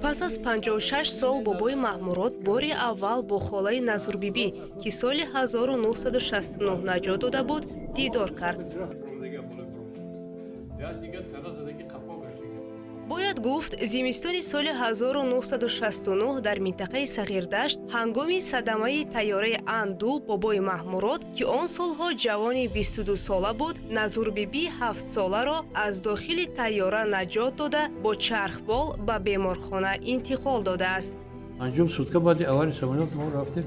пас аз 56 сол бобои Маҳмурод бори аввал бо холаи Назурбибӣ, ки соли 1969 наҷот дода буд, дидор кард. бояд гуфт, зимистони соли 1969 дар минтақаи Сағирдашт ҳангоми садамаи тайёраи Ан-2 бобои Маҳмурод, ки он солҳо ҷавони 22 сола буд, Назурбибӣ 7 соларо аз дохили тайёра наҷот дода бо чархбол ба беморхона интиқол додааст. Анҷом сутка баъди аввали самолёт мо рафтем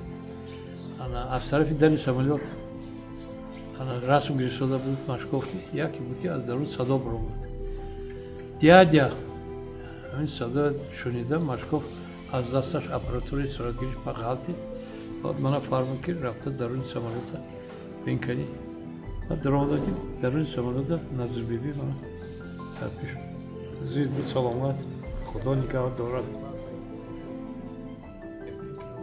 аз тарафи дани самолёт расм гирифтода буд Машков, яке буд ки аз дарун садо баромад. Дядя ҳамин садо шунида Машков аз дасташ аппаратураи суратгириш ғалтид. баъд мана фармуд ки рафта даруни самолёта бинкани. баъд даромада ки даруни самолёта Назурбибӣ мана тадбир зинду саломат, худо нигаҳ дорад.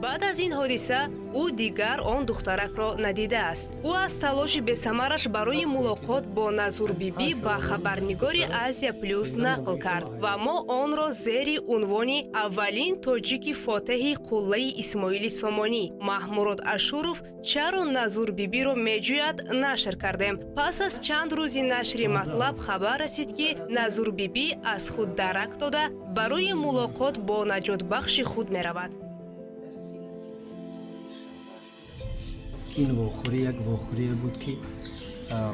баъд аз ин ҳодиса ӯ дигар он духтаракро надидааст. ӯ аз талоши бесамараш барои мулоқот бо Назурбибӣ ба хабарнигори Азия Плюс нақл кард ва мо онро зери унвони аввалин тоҷики фотеҳи қуллаи Исмоили Сомонӣ, Маҳмурод Ашуров, чаро Назурбибиро меҷӯяд, нашр кардем. пас аз чанд рӯзи нашри матлаб хабар расид ки Назурбибӣ аз худ дарак дода барои мулоқот бо наҷотбахши худ меравад. ин вохӯрӣ як вохӯрие буд ки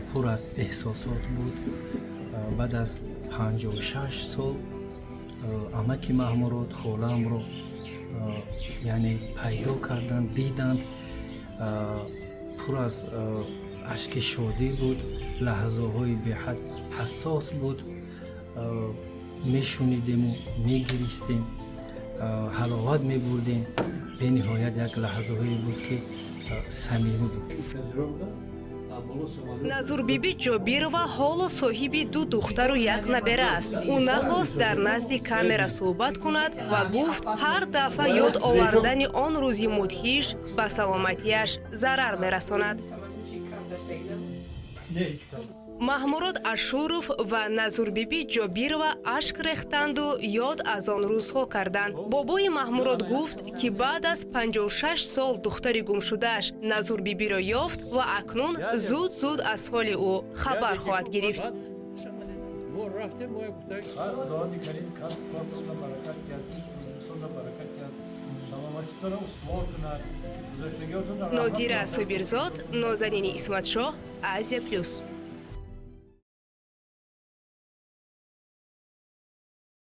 пур аз эҳсосот буд. баъд аз 56 сол амаки Маҳмурод холаамро яъне пайдо карданд, диданд. пур аз ашки шодӣ буд, лаҳзаҳои беҳад ҳассос буд. мешунидему мегиристем, ҳаловат мебурдем. бениҳоят як лаҳзаҳое буд ки самимӣ буд. Назурбибӣ Ҷобирова ҳоло соҳиби 2 духтару 1 набера аст. ӯ нахост дар назди камера суҳбат кунад ва гуфт, ҳар дафъа ёд овардани он рӯзи мудҳиш ба саломатиаш зарар мерасонад. Маҳмурод Ашуров ва Назурбибӣ Ҷобирова ашк рехтанду ёд аз он рӯзҳо карданд. бобои Маҳмурод гуфт, ки баъд аз 56 сол духтари гумшудааш Назурбибиро ёфт ва акнун зуд аз ҳоли ӯ хабар хоҳад гирифт. Нодира Собирзод, Нозанини Исматшоҳ, Азия Плюс.